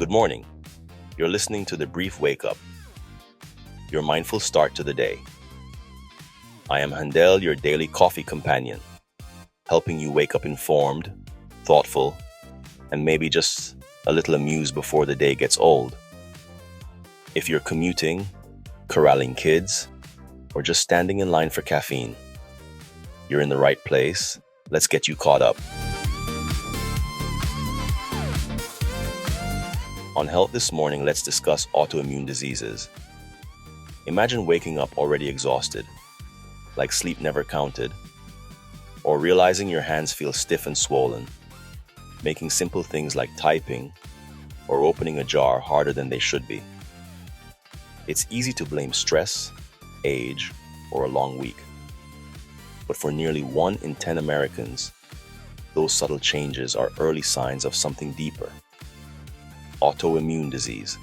Good morning. You're listening to The Brief Wake Up, your mindful start to the day. I am Handel, your daily coffee companion, helping you wake up informed, thoughtful, and maybe just a little amused before the day gets old. If you're commuting, corralling kids, or just standing in line for caffeine, you're in the right place. Let's get you caught up. On Health this morning, let's discuss autoimmune diseases. Imagine waking up already exhausted, like sleep never counted, or realizing your hands feel stiff and swollen, making simple things like typing or opening a jar harder than they should be. It's easy to blame stress, age, or a long week. But for nearly 1 in 10 Americans, those subtle changes are early signs of something deeper. Autoimmune disease.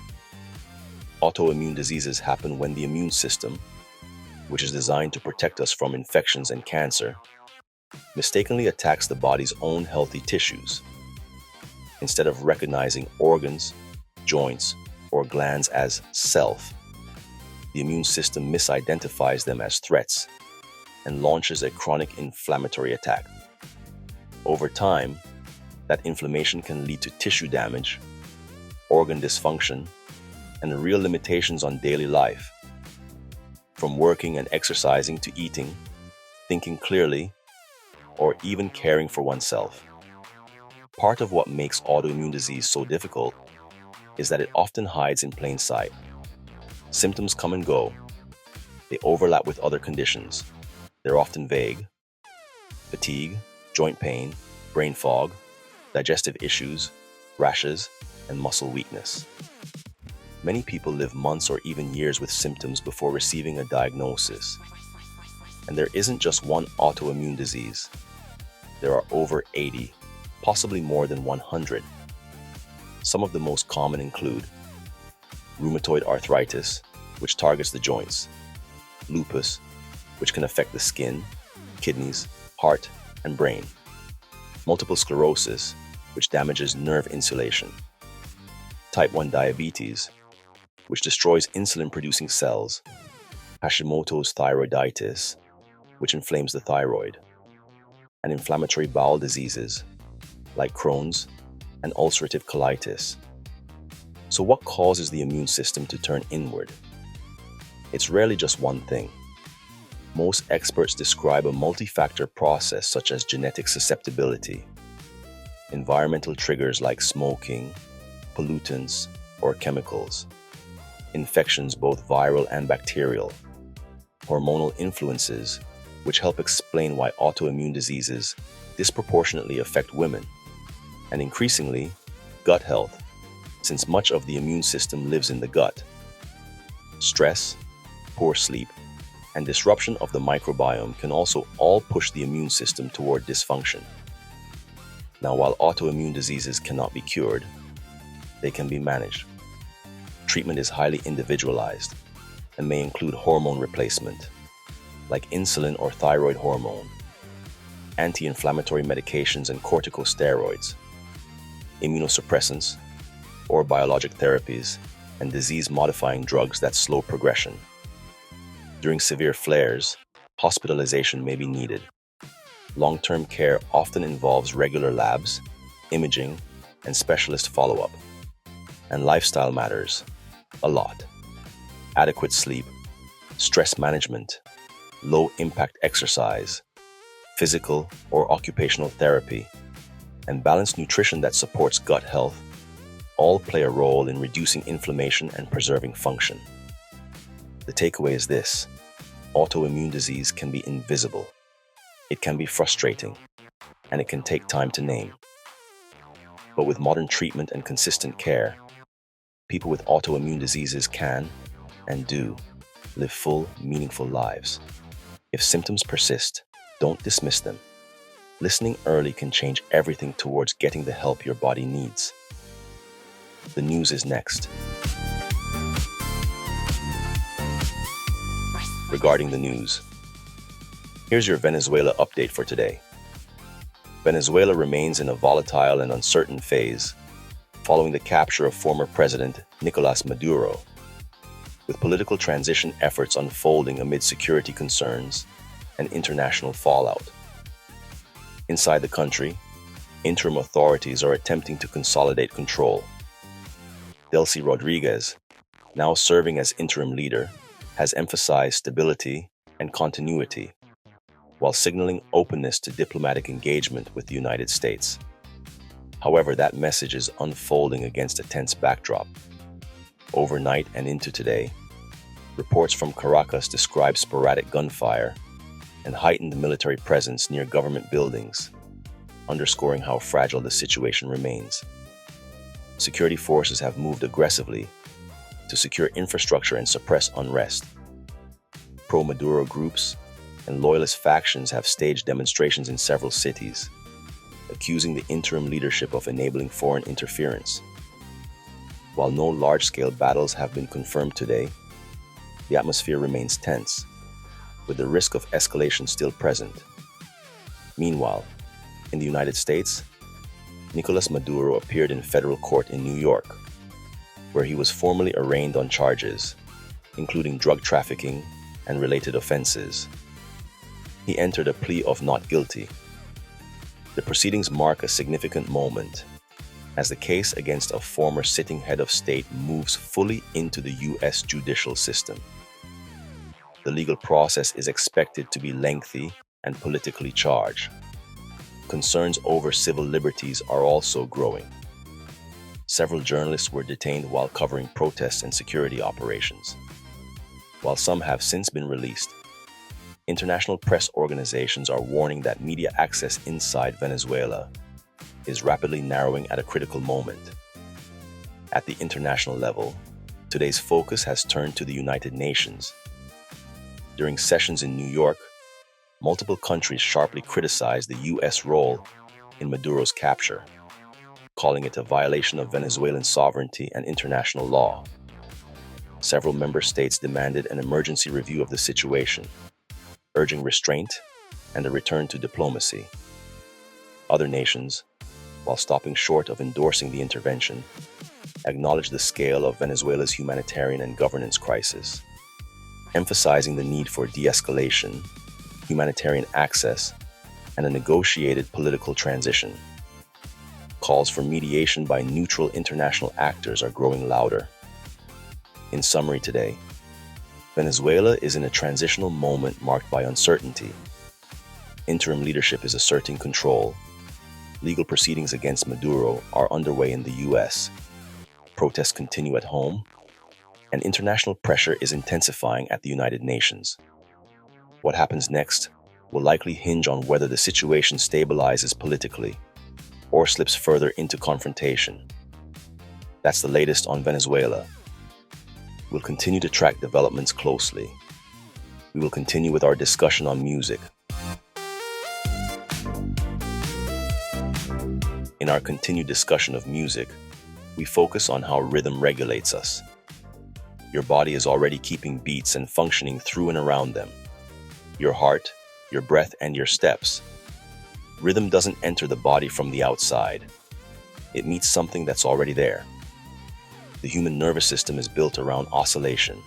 Autoimmune diseases happen when the immune system, which is designed to protect us from infections and cancer, mistakenly attacks the body's own healthy tissues. Instead of recognizing organs, joints, or glands as self, the immune system misidentifies them as threats and launches a chronic inflammatory attack. Over time, that inflammation can lead to tissue damage, organ dysfunction, and real limitations on daily life. From working and exercising to eating, thinking clearly, or even caring for oneself. Part of what makes autoimmune disease so difficult is that it often hides in plain sight. Symptoms come and go. They overlap with other conditions. They're often vague. Fatigue, joint pain, brain fog, digestive issues, rashes, and muscle weakness. Many people live months or even years with symptoms before receiving a diagnosis. And there isn't just one autoimmune disease. There are over 80, possibly more than 100. Some of the most common include rheumatoid arthritis, which targets the joints, lupus, which can affect the skin, kidneys, heart, and brain, multiple sclerosis, which damages nerve insulation, type 1 diabetes, which destroys insulin-producing cells, Hashimoto's thyroiditis, which inflames the thyroid, and inflammatory bowel diseases like Crohn's and ulcerative colitis. So what causes the immune system to turn inward? It's rarely just one thing. Most experts describe a multi-factor process such as genetic susceptibility, environmental triggers like smoking, pollutants, or chemicals, infections both viral and bacterial, hormonal influences, which help explain why autoimmune diseases disproportionately affect women, and increasingly, gut health, since much of the immune system lives in the gut. Stress, poor sleep, and disruption of the microbiome can also all push the immune system toward dysfunction. Now, while autoimmune diseases cannot be cured, they can be managed. Treatment is highly individualized and may include hormone replacement, like insulin or thyroid hormone, anti-inflammatory medications and corticosteroids, immunosuppressants or biologic therapies, and disease-modifying drugs that slow progression. During severe flares, hospitalization may be needed. Long-term care often involves regular labs, imaging, and specialist follow-up. And lifestyle matters a lot. Adequate sleep, stress management, low-impact exercise, physical or occupational therapy, and balanced nutrition that supports gut health all play a role in reducing inflammation and preserving function. The takeaway is this: autoimmune disease can be invisible. It can be frustrating, and it can take time to name. But with modern treatment and consistent care, people with autoimmune diseases can, and do, live full, meaningful lives. If symptoms persist, don't dismiss them. Listening early can change everything towards getting the help your body needs. The news is next. Regarding the news, here's your Venezuela update for today. Venezuela remains in a volatile and uncertain phase, following the capture of former President Nicolás Maduro, with political transition efforts unfolding amid security concerns and international fallout. Inside the country, interim authorities are attempting to consolidate control. Delcy Rodriguez, now serving as interim leader, has emphasized stability and continuity, while signaling openness to diplomatic engagement with the United States. However, that message is unfolding against a tense backdrop. Overnight and into today, reports from Caracas describe sporadic gunfire and heightened military presence near government buildings, underscoring how fragile the situation remains. Security forces have moved aggressively to secure infrastructure and suppress unrest. Pro-Maduro groups and loyalist factions have staged demonstrations in several cities, accusing the interim leadership of enabling foreign interference. While no large-scale battles have been confirmed today, the atmosphere remains tense, with the risk of escalation still present. Meanwhile, in the United States, Nicolás Maduro appeared in federal court in New York, where he was formally arraigned on charges, including drug trafficking and related offenses. He entered a plea of not guilty. The proceedings mark a significant moment, as the case against a former sitting head of state moves fully into the U.S. judicial system. The legal process is expected to be lengthy and politically charged. Concerns over civil liberties are also growing. Several journalists were detained while covering protests and security operations. While some have since been released, international press organizations are warning that media access inside Venezuela is rapidly narrowing at a critical moment. At the international level, today's focus has turned to the United Nations. During sessions in New York, multiple countries sharply criticized the U.S. role in Maduro's capture, calling it a violation of Venezuelan sovereignty and international law. Several member states demanded an emergency review of the situation, urging restraint and a return to diplomacy. Other nations, while stopping short of endorsing the intervention, acknowledged the scale of Venezuela's humanitarian and governance crisis, emphasizing the need for de-escalation, humanitarian access, and a negotiated political transition. Calls for mediation by neutral international actors are growing louder. In summary today, Venezuela is in a transitional moment marked by uncertainty. Interim leadership is asserting control. Legal proceedings against Maduro are underway in the U.S. Protests continue at home, and international pressure is intensifying at the United Nations. What happens next will likely hinge on whether the situation stabilizes politically or slips further into confrontation. That's the latest on Venezuela. We'll continue to track developments closely. We will continue with our discussion on music. In our continued discussion of music, we focus on how rhythm regulates us. Your body is already keeping beats and functioning through and around them. Your heart, your breath, and your steps. Rhythm doesn't enter the body from the outside. It meets something that's already there. The human nervous system is built around oscillation.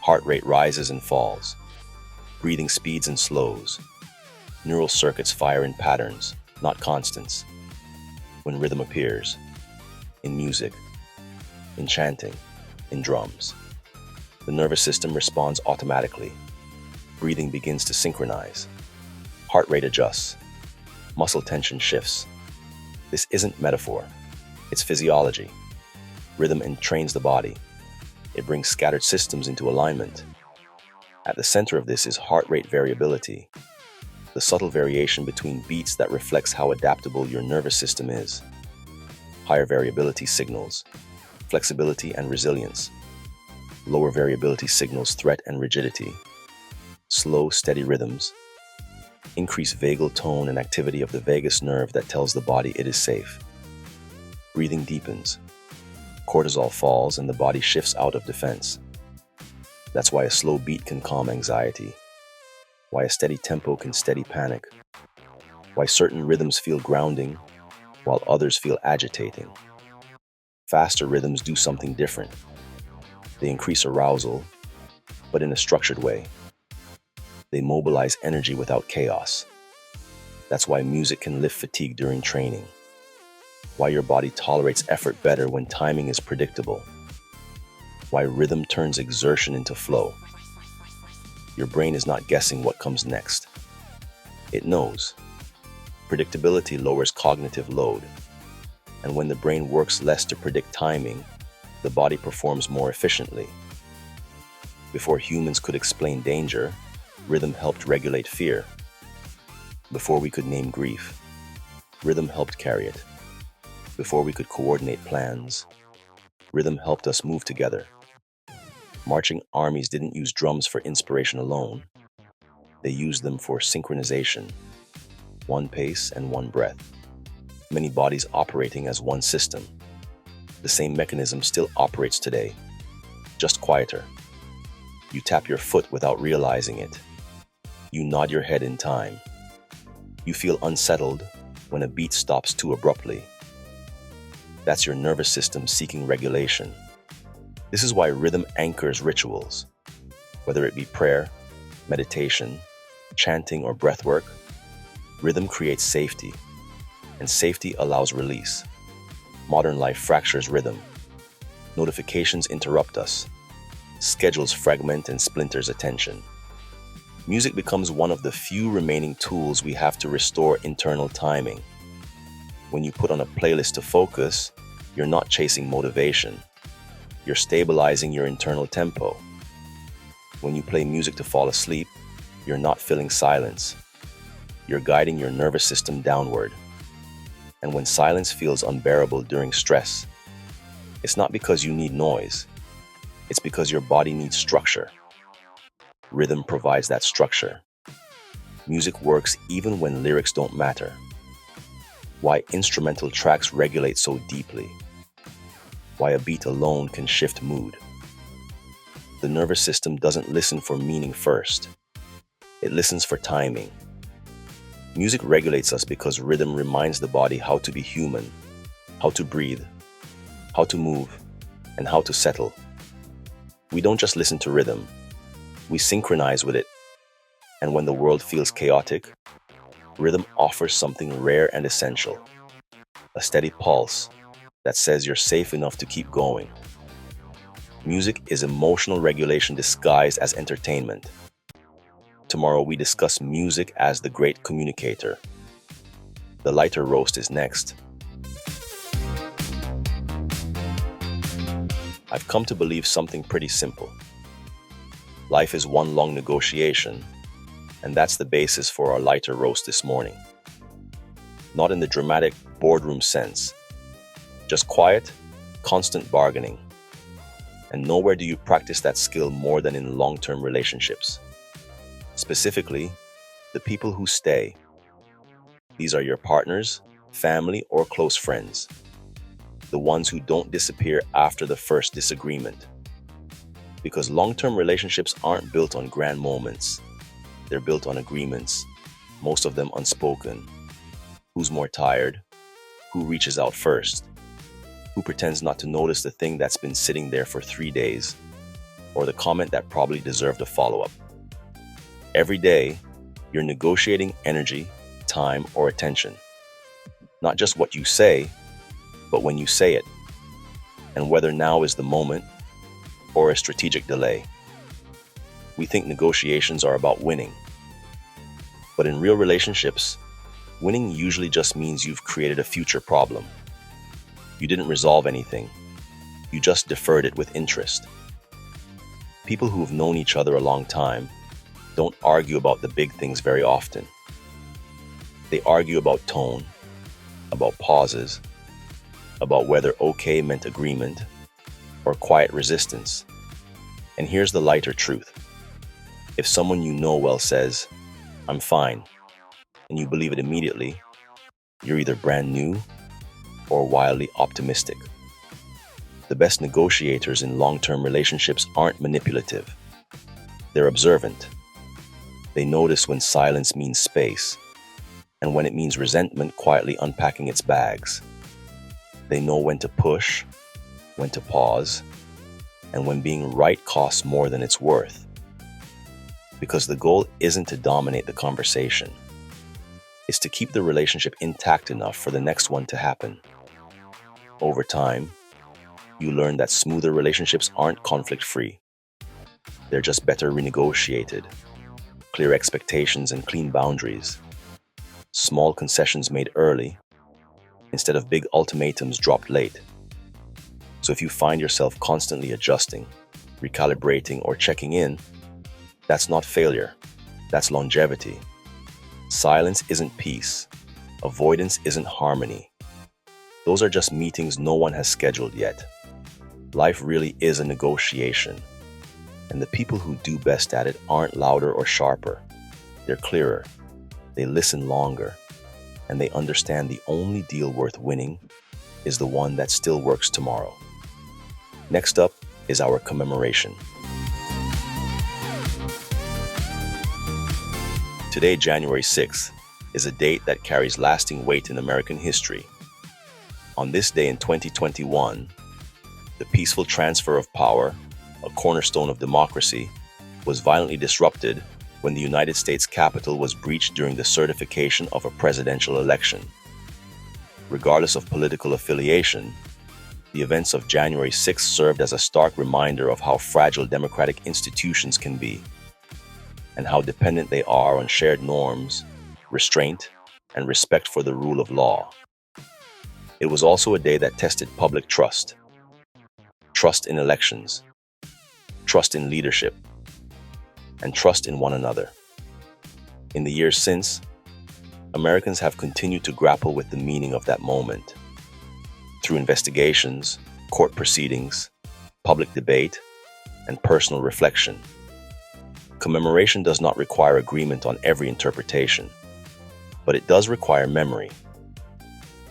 Heart rate rises and falls. Breathing speeds and slows. Neural circuits fire in patterns, not constants. When rhythm appears, in music, in chanting, in drums, the nervous system responds automatically. Breathing begins to synchronize. Heart rate adjusts. Muscle tension shifts. This isn't metaphor. It's physiology. Rhythm entrains the body. It brings scattered systems into alignment. At the center of this is heart rate variability, the subtle variation between beats that reflects how adaptable your nervous system is. Higher variability signals flexibility and resilience. Lower variability signals threat and rigidity. Slow, steady rhythms increase vagal tone and activity of the vagus nerve that tells the body it is safe. Breathing deepens. Cortisol falls and the body shifts out of defense. That's why a slow beat can calm anxiety. Why a steady tempo can steady panic. Why certain rhythms feel grounding while others feel agitating. Faster rhythms do something different. They increase arousal, but in a structured way. They mobilize energy without chaos. That's why music can lift fatigue during training. Why your body tolerates effort better when timing is predictable. Why rhythm turns exertion into flow. Your brain is not guessing what comes next. It knows. Predictability lowers cognitive load. And when the brain works less to predict timing, the body performs more efficiently. Before humans could explain danger, rhythm helped regulate fear. Before we could name grief, rhythm helped carry it. Before we could coordinate plans, rhythm helped us move together. Marching armies didn't use drums for inspiration alone. They used them for synchronization, one pace and one breath. Many bodies operating as one system. The same mechanism still operates today, just quieter. You tap your foot without realizing it. You nod your head in time. You feel unsettled when a beat stops too abruptly. That's your nervous system seeking regulation. This is why rhythm anchors rituals. Whether it be prayer, meditation, chanting, or breathwork, rhythm creates safety, and safety allows release. Modern life fractures rhythm. Notifications interrupt us. Schedules fragment and splinters attention. Music becomes one of the few remaining tools we have to restore internal timing. When you put on a playlist to focus, you're not chasing motivation. You're stabilizing your internal tempo. When you play music to fall asleep, you're not filling silence. You're guiding your nervous system downward. And when silence feels unbearable during stress, it's not because you need noise. It's because your body needs structure. Rhythm provides that structure. Music works even when lyrics don't matter. Why instrumental tracks regulate so deeply. Why a beat alone can shift mood. The nervous system doesn't listen for meaning first. It listens for timing. Music regulates us because rhythm reminds the body how to be human, how to breathe, how to move, and how to settle. We don't just listen to rhythm, we synchronize with it. And when the world feels chaotic, rhythm offers something rare and essential. A steady pulse that says you're safe enough to keep going. Music is emotional regulation disguised as entertainment. Tomorrow we discuss music as the great communicator. The lighter roast is next. I've come to believe something pretty simple. Life is one long negotiation, and that's the basis for our lighter roast this morning. Not in the dramatic boardroom sense, just quiet, constant bargaining. And nowhere do you practice that skill more than in long-term relationships. Specifically, the people who stay. These are your partners, family, or close friends. The ones who don't disappear after the first disagreement. Because long-term relationships aren't built on grand moments. They're built on agreements, most of them unspoken. Who's more tired? Who reaches out first? Who pretends not to notice the thing that's been sitting there for 3 days? Or the comment that probably deserved a follow-up? Every day, you're negotiating energy, time, or attention. Not just what you say, but when you say it, and whether now is the moment or a strategic delay. We think negotiations are about winning. But in real relationships, winning usually just means you've created a future problem. You didn't resolve anything. You just deferred it with interest. People who have known each other a long time don't argue about the big things very often. They argue about tone, about pauses, about whether okay meant agreement or quiet resistance. And here's the lighter truth. If someone you know well says, "I'm fine," and you believe it immediately, you're either brand new or wildly optimistic. The best negotiators in long-term relationships aren't manipulative. They're observant. They notice when silence means space, and when it means resentment quietly unpacking its bags. They know when to push when to pause, and when being right costs more than it's worth. Because the goal isn't to dominate the conversation. It's to keep the relationship intact enough for the next one to happen. Over time, you learn that smoother relationships aren't conflict-free. They're just better renegotiated. Clear expectations and clean boundaries. Small concessions made early, instead of big ultimatums dropped late. So if you find yourself constantly adjusting, recalibrating, or checking in, that's not failure, that's longevity. Silence isn't peace. Avoidance isn't harmony. Those are just meetings no one has scheduled yet. Life really is a negotiation, and the people who do best at it aren't louder or sharper. They're clearer, they listen longer, and they understand the only deal worth winning is the one that still works tomorrow. Next up is our commemoration. Today, January 6th, is a date that carries lasting weight in American history. On this day in 2021, the peaceful transfer of power, a cornerstone of democracy, was violently disrupted when the United States Capitol was breached during the certification of a presidential election. Regardless of political affiliation, the events of January 6th served as a stark reminder of how fragile democratic institutions can be, and how dependent they are on shared norms, restraint, and respect for the rule of law. It was also a day that tested public trust. Trust in elections, trust in leadership, and trust in one another. In the years since, Americans have continued to grapple with the meaning of that moment. Through investigations, court proceedings, public debate, and personal reflection. Commemoration does not require agreement on every interpretation, but it does require memory.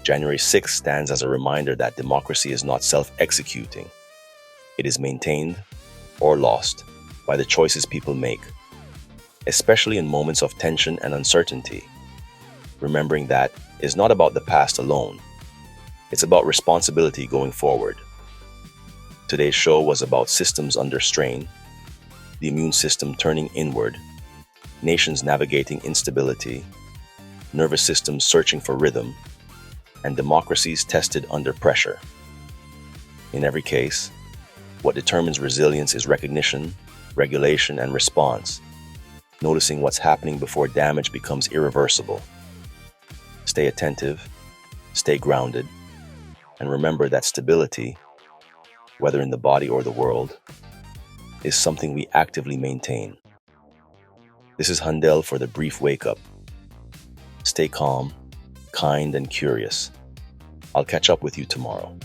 January 6th stands as a reminder that democracy is not self-executing. It is maintained or lost by the choices people make, especially in moments of tension and uncertainty. Remembering that is not about the past alone. It's about responsibility going forward. Today's show was about systems under strain, the immune system turning inward, nations navigating instability, nervous systems searching for rhythm, and democracies tested under pressure. In every case, what determines resilience is recognition, regulation, and response, noticing what's happening before damage becomes irreversible. Stay attentive, stay grounded, and remember that stability, whether in the body or the world, is something we actively maintain. This is Handel for the Brief Wake Up. Stay calm, kind, and curious. I'll catch up with you tomorrow.